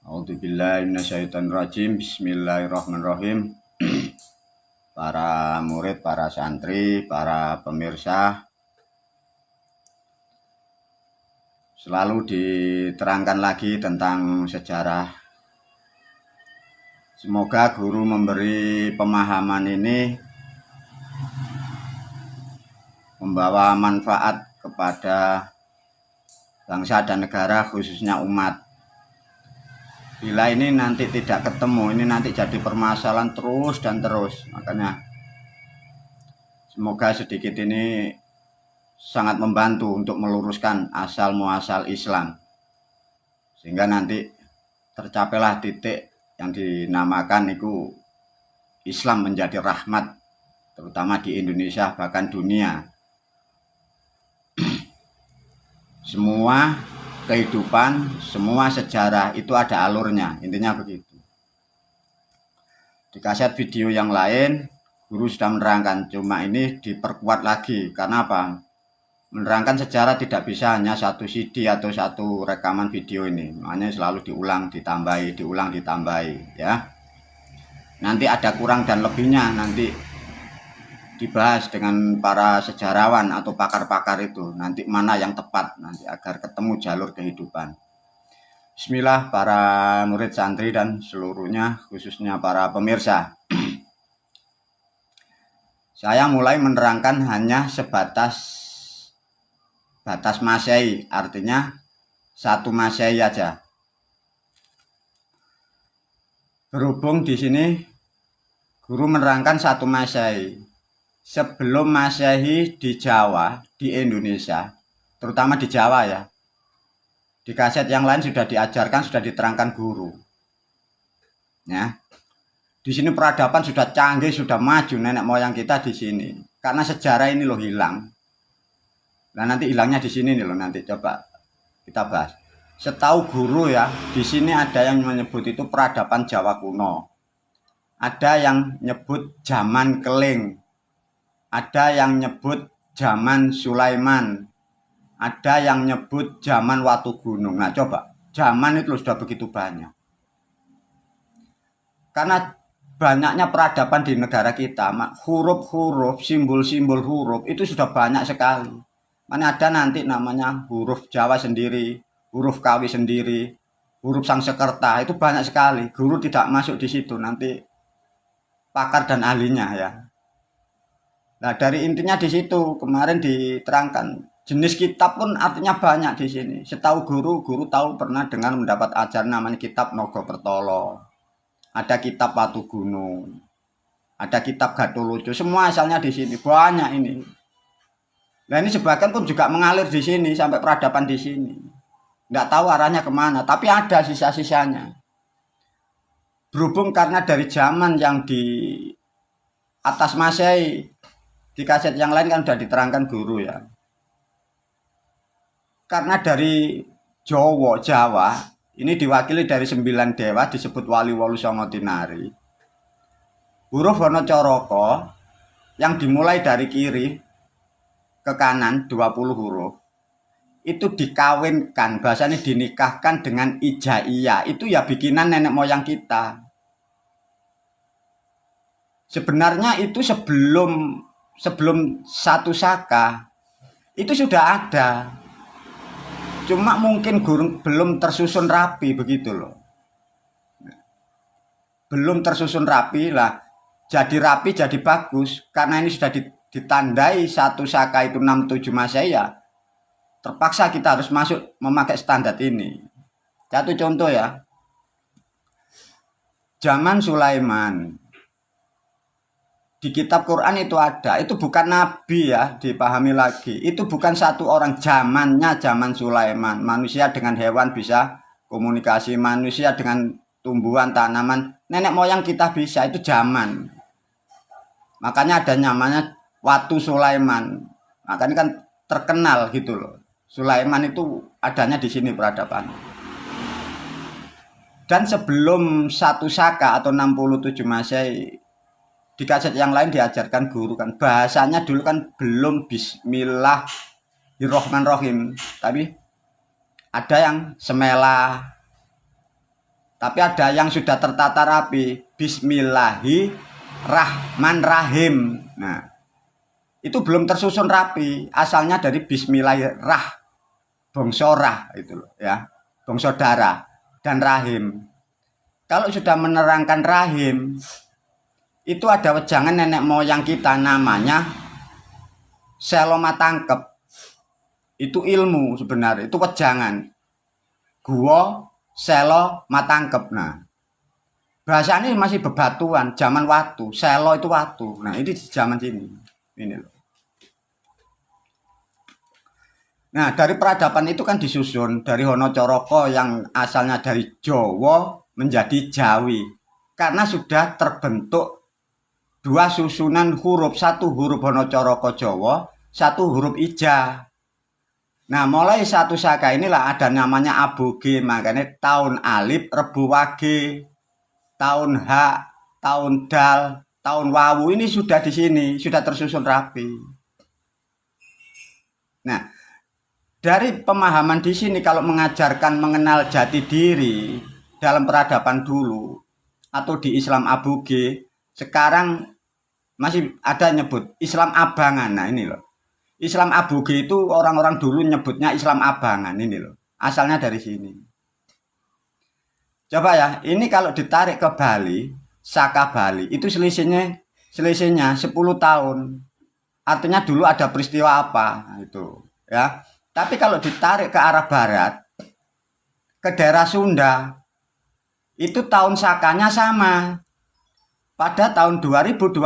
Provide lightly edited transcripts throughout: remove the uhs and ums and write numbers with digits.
A'udzubillahi minasyaitonirrajim. Bismillahirrahmanirrahim. Para murid, para santri, para pemirsa, selalu diterangkan lagi tentang sejarah. Semoga guru memberi pemahaman ini membawa manfaat kepada bangsa dan negara, khususnya umat. Bila ini nanti tidak ketemu, ini nanti jadi permasalahan terus dan terus. Makanya semoga sedikit ini sangat membantu untuk meluruskan asal muasal Islam, sehingga nanti tercapailah titik yang dinamakan itu Islam menjadi rahmat, terutama di Indonesia bahkan dunia. Semua kehidupan, semua sejarah itu ada alurnya, intinya begitu. Di kaset video yang lain guru sudah menerangkan, cuma ini diperkuat lagi. Karena apa? Menerangkan sejarah tidak bisa hanya satu CD atau satu rekaman video ini, makanya selalu diulang, ditambahi ya. Nanti ada kurang dan lebihnya, nanti dibahas dengan para sejarawan atau pakar-pakar itu, nanti mana yang tepat nanti agar ketemu jalur kehidupan. Bismillah para murid, santri dan seluruhnya, khususnya para pemirsa. Saya mulai menerangkan hanya sebatas batas Masehi, artinya 1 Masehi aja. Berhubung di sini guru menerangkan 1 Masehi. Sebelum Masehi di Jawa, di Indonesia, terutama di Jawa ya, di kaset yang lain sudah diajarkan, sudah diterangkan guru. Ya, di sini peradaban sudah canggih, sudah maju, nenek moyang kita di sini. Karena sejarah ini loh hilang. Nah nanti hilangnya di sini nih loh, nanti coba kita bahas. Setahu guru ya, di sini ada yang menyebut itu peradaban Jawa kuno. Ada yang nyebut zaman Keling. Ada yang nyebut zaman Sulaiman, ada yang nyebut zaman Watu Gunung. Nah coba, zaman itu sudah begitu banyak. Karena banyaknya peradaban di negara kita, huruf-huruf, simbol-simbol huruf itu sudah banyak sekali. Mana ada nanti namanya huruf Jawa sendiri, huruf Kawi sendiri, huruf Sangsekerta, itu banyak sekali. Guru tidak masuk di situ, nanti pakar dan ahlinya ya. Nah dari intinya di situ kemarin diterangkan jenis kitab pun artinya banyak di sini. Setahu guru tahu pernah dengar mendapat ajaran namanya kitab Nogokertolo, ada kitab Watu Gunung, ada kitab Gatholoco, semua asalnya di sini banyak ini. Nah ini sebagian pun juga mengalir di sini sampai peradaban di sini. Nggak tahu arahnya kemana, tapi ada sisa-sisanya. Berhubung karena dari zaman yang di atas Masehi, di kaset yang lain kan sudah diterangkan guru ya. Karena dari Jawa ini diwakili dari 9 dewa disebut Wali Wolu Songo Tinari. Huruf Wonocoroko yang dimulai dari kiri ke kanan 20 huruf itu dikawinkan, bahasanya dinikahkan dengan Ijaiyah. Itu ya bikinan nenek moyang kita. Sebenarnya itu sebelum 1 Saka itu sudah ada, cuma mungkin guru belum tersusun rapi begitu loh, belum tersusun rapi lah. Jadi rapi, jadi bagus karena ini sudah ditandai 1 Saka itu 67 Masehi ya, terpaksa kita harus masuk memakai standar ini. Satu contoh ya, zaman Sulaiman di kitab Quran itu ada, itu bukan nabi ya, dipahami lagi. Itu bukan satu orang, zamannya zaman Sulaiman. Manusia dengan hewan bisa komunikasi, manusia dengan tumbuhan, tanaman. Nenek moyang kita bisa, itu zaman. Makanya ada namanya Watu Sulaiman. Makanya kan terkenal gitu loh. Sulaiman itu adanya di sini peradaban. Dan sebelum 1 Saka atau 67 Masehi, di kaset yang lain diajarkan guru kan bahasanya dulu kan belum Bismillahirrohmanirrohim, tapi ada yang Semela, Tapi ada yang sudah tertata rapi, Bismillahirrahmanirrahim. Nah, itu belum tersusun rapi, asalnya dari Bismillahirrah, bongsorah itu loh ya, bongsodara dan rahim. Kalau sudah menerangkan rahim, itu ada wejangan nenek moyang kita namanya seloma tangkep. Itu ilmu sebenarnya, itu wejangan. Gua selo matangkep. Nah, bahasanya masih bebatuan, zaman watu. Selo itu watu. Nah, ini di zaman sini. Ini loh. Nah, dari peradaban itu kan disusun dari Honocoroko yang asalnya dari Jawa menjadi Jawi. Karena sudah terbentuk dua susunan huruf, satu huruf Honocoroko Jawa, satu huruf Ija. Nah, mulai satu saka inilah ada namanya aboge, makanya tahun alif, rebu wage, tahun hak, tahun dal, tahun wawu ini sudah di sini, sudah tersusun rapi. Nah, dari pemahaman di sini kalau mengajarkan mengenal jati diri dalam peradaban dulu atau di Islam aboge, sekarang masih ada nyebut Islam abangan. Nah, ini loh. Islam aboge itu orang-orang dulu nyebutnya Islam abangan ini loh. Asalnya dari sini. Coba ya, ini kalau ditarik ke Bali, Saka Bali, itu selisihnya 10 tahun. Artinya dulu ada peristiwa apa itu, ya. Tapi kalau ditarik ke arah barat, ke daerah Sunda, itu tahun sakanya sama. Pada tahun 2022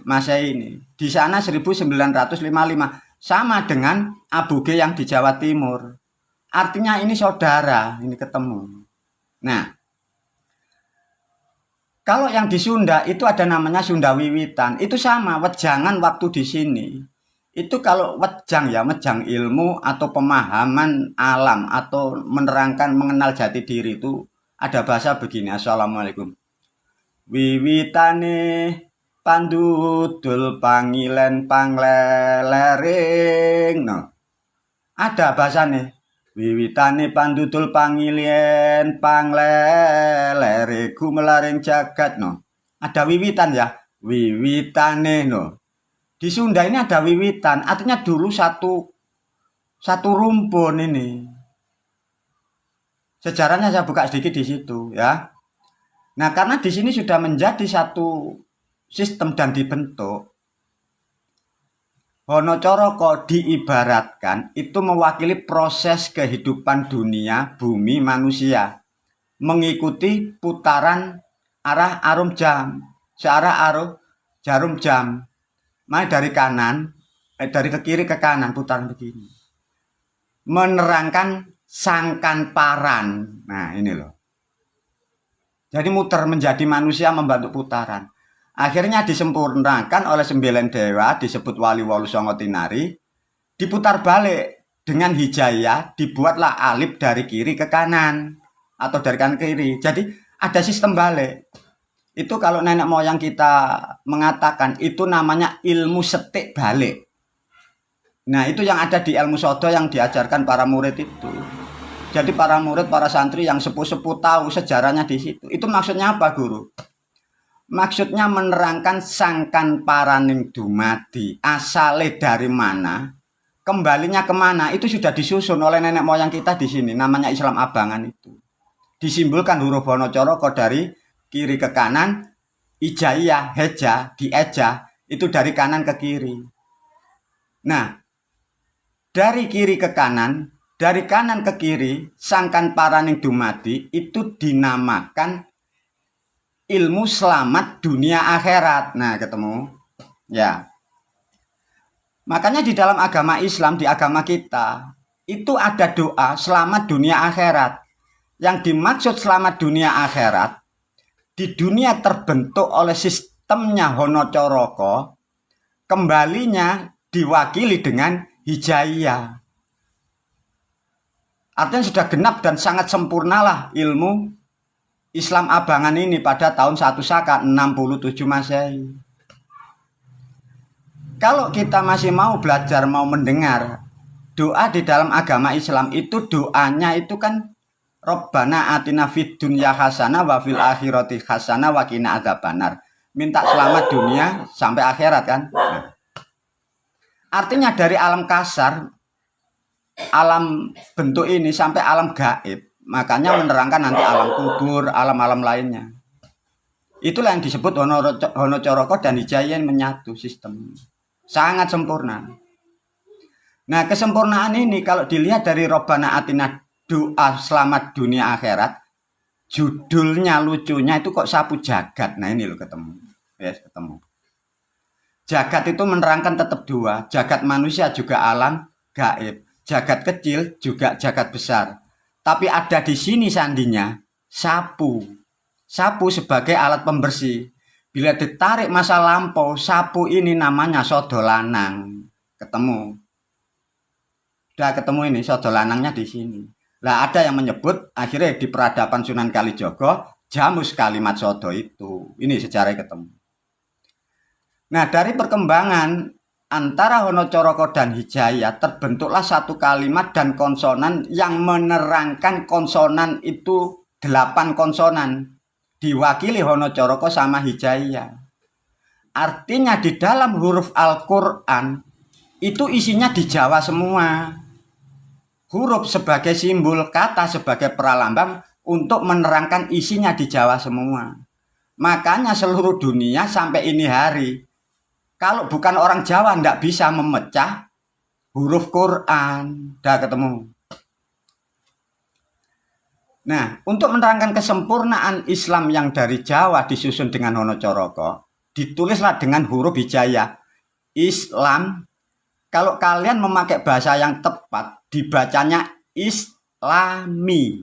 Masehi ini, di sana 1955 sama dengan aboge yang di Jawa Timur. Artinya ini saudara, ini ketemu. Nah, kalau yang di Sunda itu ada namanya Sunda Wiwitan, itu sama wejangan waktu di sini. Itu kalau wejang ya, wejang ilmu atau pemahaman alam atau menerangkan mengenal jati diri itu ada bahasa begini. Assalamualaikum. Wiwitane pandudul pangilen panglelering. No. Ada bahasane. Wiwitane pandudul pangilen panglelere gumelaring jagat. No. Ada wiwitan ya. Wiwitane no. Di Sunda ini ada wiwitan, artinya dulu satu rumpun ini. Sejarahnya saya buka sedikit di situ ya. Nah, karena di sini sudah menjadi satu sistem dan dibentuk, Honocoroko diibaratkan itu mewakili proses kehidupan dunia, bumi, manusia, mengikuti putaran arah arum jam, searah jarum jam. Main dari kanan, dari ke kiri ke kanan, putaran begini. Menerangkan sangkan paran. Nah, ini loh. Jadi muter menjadi manusia membantu putaran. Akhirnya disempurnakan oleh 9 dewa, disebut Wali Walu Songo Tinari. Diputar balik dengan hijayah, dibuatlah alif dari kiri ke kanan. Atau dari kanan ke kiri. Jadi ada sistem balik. Itu kalau nenek moyang kita mengatakan itu namanya ilmu setik balik. Nah, itu yang ada di ilmu sodo yang diajarkan para murid itu. Jadi para murid, para santri yang sepuh-sepuh tahu sejarahnya di situ. Itu maksudnya apa, Guru? Maksudnya menerangkan sangkan paraning dumadi, asale dari mana, kembalinya kemana, itu sudah disusun oleh nenek moyang kita di sini. Namanya Islam abangan itu. Disimbolkan huruf Honocoroko dari kiri ke kanan, ijaiyah, heja, dieja, itu dari kanan ke kiri. Nah, dari kiri ke kanan, dari kanan ke kiri, sangkan paraning dumadi, itu dinamakan ilmu selamat dunia akhirat. Nah, ketemu? Ya. Makanya di dalam agama Islam, di agama kita, itu ada doa selamat dunia akhirat. Yang dimaksud selamat dunia akhirat, di dunia terbentuk oleh sistemnya Honocoroko, kembalinya diwakili dengan hijayah. Artinya sudah genap dan sangat sempurnalah ilmu Islam abangan ini pada tahun 1 Saka 67 Masehi. Kalau kita masih mau belajar, mau mendengar doa di dalam agama Islam itu doanya itu kan Rabbana atina fid dunya hasanah wa fil akhirati hasanah wa qina adzabannar. Minta selamat dunia sampai akhirat kan. Artinya dari alam kasar, alam bentuk ini sampai alam gaib. Makanya menerangkan nanti alam kubur, alam-alam lainnya. Itulah yang disebut Hono Coroko dan Hijayah menyatu sistem. Sangat sempurna. Nah, kesempurnaan ini kalau dilihat dari Robbana Atina, doa selamat dunia akhirat, judulnya lucunya itu kok sapu jagat. Nah, ini lo ketemu. Yes, ketemu. Jagat itu menerangkan tetap dua. Jagat manusia juga alam gaib. Jagat kecil juga jagat besar. Tapi ada di sini sandinya sapu. Sapu sebagai alat pembersih. Bila ditarik masa lampau, sapu ini namanya sodolanang. Ketemu. Udah ketemu ini sodolanangnya di sini. Lah ada yang menyebut akhirnya di peradaban Sunan Kalijogo jamus kalimat sodo itu. Ini sejarah ketemu. Nah, dari perkembangan antara Hono Coroko dan Hijayah terbentuklah satu kalimat dan konsonan yang menerangkan konsonan itu 8 konsonan. Diwakili Hono Coroko sama Hijayah. Artinya di dalam huruf Al-Quran itu isinya di Jawa semua. Huruf sebagai simbol, kata sebagai pralambang untuk menerangkan isinya di Jawa semua. Makanya seluruh dunia sampai ini hari, kalau bukan orang Jawa ndak bisa memecah huruf Quran. Dah ketemu. Nah, untuk menerangkan kesempurnaan Islam yang dari Jawa disusun dengan Hono Coroko, ditulislah dengan huruf Hijayah. Islam, kalau kalian memakai bahasa yang tepat, dibacanya Islami.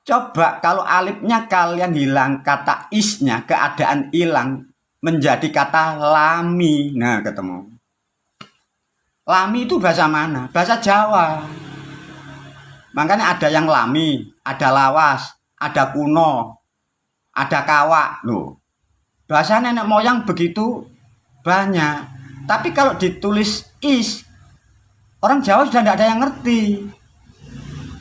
Coba kalau alifnya kalian hilang kata isnya, keadaan hilang, menjadi kata lami. Nah, ketemu. Lami itu bahasa mana? Bahasa Jawa. Makanya ada yang lami, ada lawas, ada kuno, ada kawak. Loh. Bahasa nenek moyang begitu banyak. Tapi kalau ditulis is, orang Jawa sudah tidak ada yang ngerti.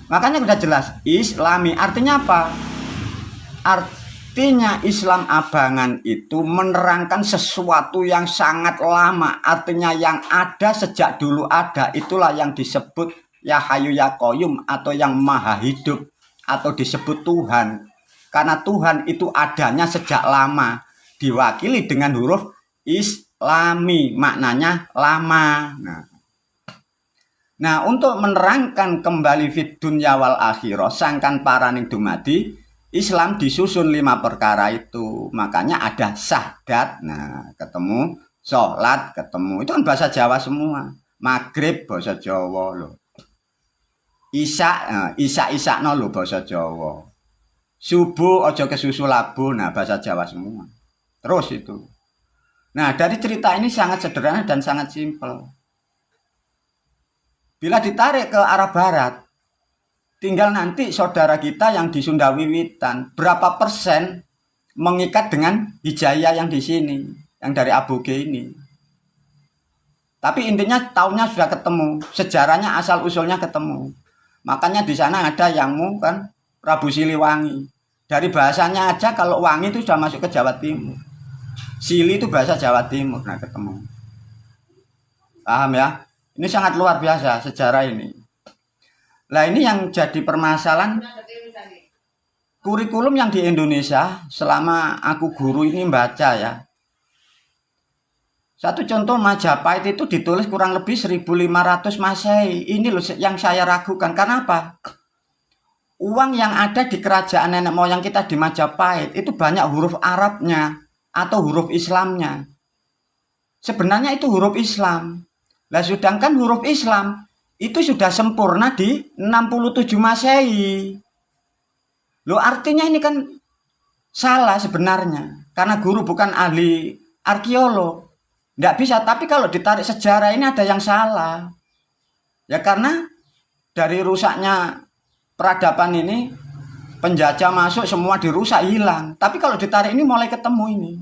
Makanya sudah jelas, Islami. Artinya apa? Artinya Islam abangan itu menerangkan sesuatu yang sangat lama. Artinya yang ada sejak dulu ada. Itulah yang disebut Ya Hayu Ya Qayyum atau yang maha hidup. Atau disebut Tuhan. Karena Tuhan itu adanya sejak lama. Diwakili dengan huruf Islami. Maknanya lama. Nah, untuk menerangkan kembali fid dunya wal akhirah sangkan paraning dumadi, Islam disusun 5 perkara itu. Makanya ada syahadat, nah ketemu, sholat ketemu. Itu kan bahasa Jawa semua. Maghrib bahasa Jawa loh. Isya no loh bahasa Jawa. Subuh ojo kesusu labu, nah bahasa Jawa semua. Terus itu. Nah, dari cerita ini sangat sederhana dan sangat simpel. Bila ditarik ke arah barat, tinggal nanti saudara kita yang di Sunda Wiwitan, berapa persen mengikat dengan Hijayah yang di sini, yang dari Aboge ini. Tapi intinya tahunnya sudah ketemu, sejarahnya asal-usulnya ketemu. Makanya di sana ada yangmu kan, Prabu Siliwangi. Dari bahasanya aja kalau wangi itu sudah masuk ke Jawa Timur. Sili itu bahasa Jawa Timur, nah ketemu. Paham ya? Ini sangat luar biasa sejarah ini. Nah, ini yang jadi permasalahan kurikulum yang di Indonesia selama aku guru ini baca ya. Satu contoh Majapahit itu ditulis kurang lebih 1500 Masehi. Ini loh yang saya ragukan. Karena apa? Uang yang ada di kerajaan nenek moyang kita di Majapahit itu banyak huruf Arabnya atau huruf Islamnya. Sebenarnya itu huruf Islam. Lah sedangkan huruf Islam itu sudah sempurna di 67 Masehi. Loh artinya ini kan salah sebenarnya. Karena guru bukan ahli arkeolog. Nggak bisa, tapi kalau ditarik sejarah ini ada yang salah. Ya karena dari rusaknya peradaban ini, penjajah masuk semua dirusak hilang. Tapi kalau ditarik ini mulai ketemu ini.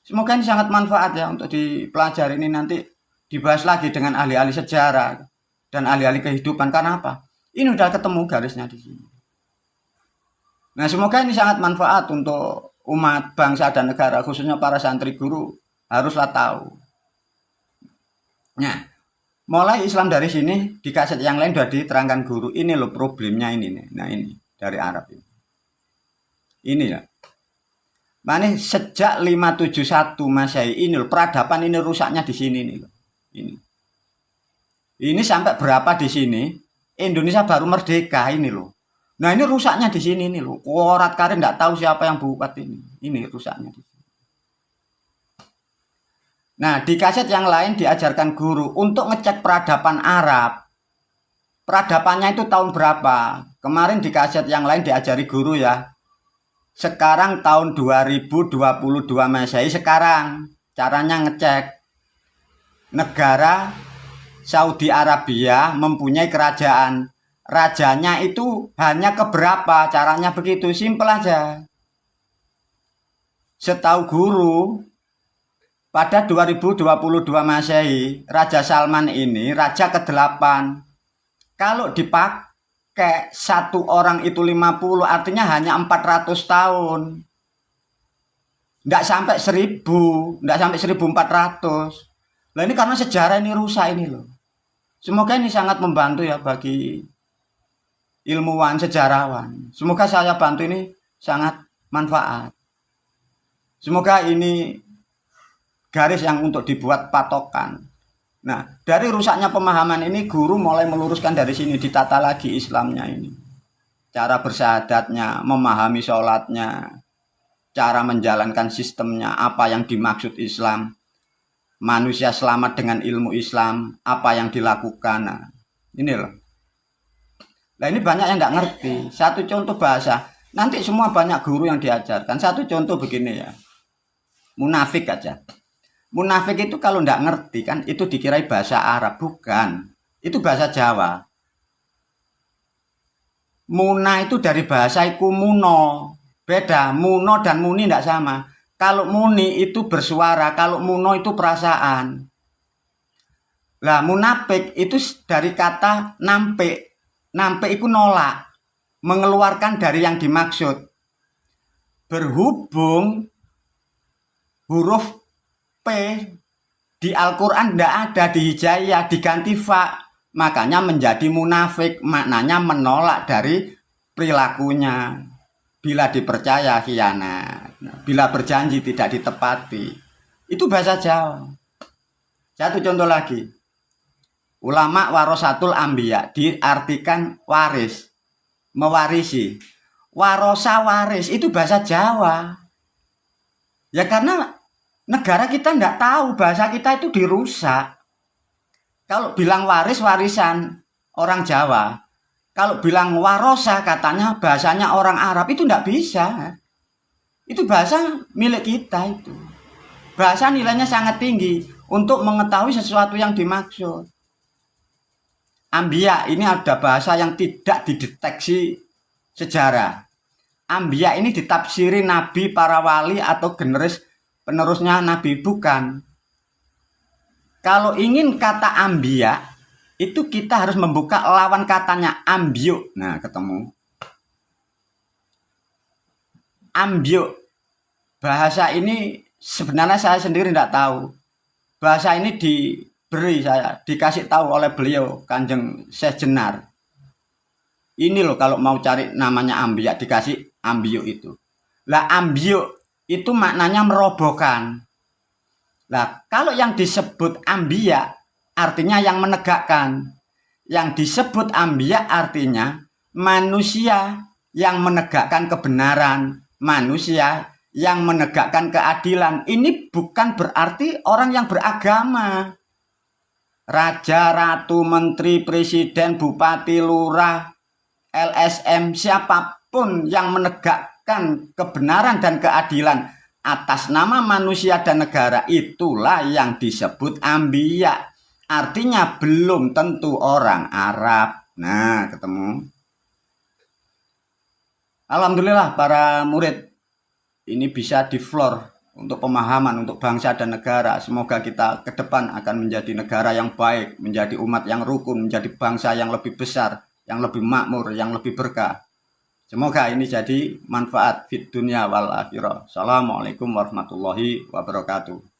Semoga ini sangat manfaat ya untuk dipelajari ini nanti dibahas lagi dengan ahli-ahli sejarah dan ahli-ahli kehidupan. Karena apa? Ini udah ketemu garisnya di sini. Nah, semoga ini sangat manfaat untuk umat, bangsa, dan negara, khususnya para santri guru, haruslah tahu. Nah, mulai Islam dari sini, di kaset yang lain sudah diterangkan guru, ini loh problemnya ini nih. Nah, ini dari Arab ini. Ini ya. Mana sejak 571 Masehi ini loh, peradaban ini rusaknya di sini nih loh. Ini sampai berapa di sini? Indonesia baru merdeka ini loh. Nah, ini rusaknya di sini nih loh. Korat Karim nggak tahu siapa yang buat ini. Ini rusaknya di sini. Nah, di kaset yang lain diajarkan guru untuk ngecek peradaban Arab. Peradabannya itu tahun berapa? Kemarin di kaset yang lain diajari guru ya. Sekarang tahun 2022 Masehi, sekarang caranya ngecek. Negara Saudi Arabia mempunyai kerajaan. Rajanya itu hanya keberapa? Caranya begitu, simpel aja. Setahu guru, pada 2022 Masehi, Raja Salman ini raja ke-8. Kalau dipakai satu orang itu 50, artinya hanya 400 tahun. Nggak sampai 1000, nggak sampai 1400. Nah, ini karena sejarah ini rusak ini loh. Semoga ini sangat membantu ya bagi ilmuwan, sejarawan. Semoga saya bantu ini sangat manfaat. Semoga ini garis yang untuk dibuat patokan. Nah, dari rusaknya pemahaman ini guru mulai meluruskan dari sini, ditata lagi Islamnya ini. Cara bersyahadatnya, memahami sholatnya, cara menjalankan sistemnya, apa yang dimaksud Islam. Manusia selamat dengan ilmu Islam, apa yang dilakukan. Nah, ini loh. Nah, ini banyak yang nggak ngerti. Satu contoh bahasa, nanti semua banyak guru yang diajarkan. Satu contoh begini ya, munafik aja. Munafik itu kalau nggak ngerti kan, itu dikirai bahasa Arab, bukan. Itu bahasa Jawa. Muna itu dari bahasa iku muno. Beda, muno dan muni nggak sama. Kalau muni itu bersuara, kalau muno itu perasaan. Lah, munafik itu dari kata nampe. Nampe itu nolak, mengeluarkan dari yang dimaksud. Berhubung huruf P di Al-Quran tidak ada, di Hijayah diganti fa, makanya menjadi munafik, maknanya menolak dari perilakunya. Bila dipercaya khianat, bila berjanji tidak ditepati. Itu bahasa Jawa. Satu contoh lagi. Ulama warasatul anbiya diartikan waris, mewarisi. Warosa waris itu bahasa Jawa. Ya karena negara kita nggak tahu, bahasa kita itu dirusak. Kalau bilang waris, warisan orang Jawa. Kalau bilang warosa, katanya bahasanya orang Arab, itu nggak bisa. Itu bahasa milik kita itu. Bahasa nilainya sangat tinggi untuk mengetahui sesuatu yang dimaksud. Ambiya ini ada bahasa yang tidak dideteksi sejarah. Ambiya ini ditafsiri nabi, para wali atau generasi penerusnya nabi, bukan. Kalau ingin kata ambiya, itu kita harus membuka lawan katanya ambiu. Nah, ketemu. Ambiu. Bahasa ini sebenarnya saya sendiri tidak tahu. Bahasa ini diberi saya, dikasih tahu oleh beliau, Kanjeng Syekh Jenar. Ini loh kalau mau cari namanya ambiya, dikasih ambiu itu. Lah ambiu itu maknanya merobohkan. Lah kalau yang disebut ambiya artinya yang menegakkan. Yang disebut ambiya artinya manusia yang menegakkan kebenaran, manusia yang menegakkan keadilan. Ini bukan berarti orang yang beragama. Raja, ratu, menteri, presiden, bupati, lurah, LSM, siapapun yang menegakkan kebenaran dan keadilan atas nama manusia dan negara, itulah yang disebut ambiya. Artinya belum tentu orang Arab. Nah, ketemu. Alhamdulillah para murid ini bisa di floor untuk pemahaman untuk bangsa dan negara. Semoga kita ke depan akan menjadi negara yang baik, menjadi umat yang rukun, menjadi bangsa yang lebih besar, yang lebih makmur, yang lebih berkah. Semoga ini jadi manfaat fit dunia wal akhirah. Assalamualaikum warahmatullahi wabarakatuh.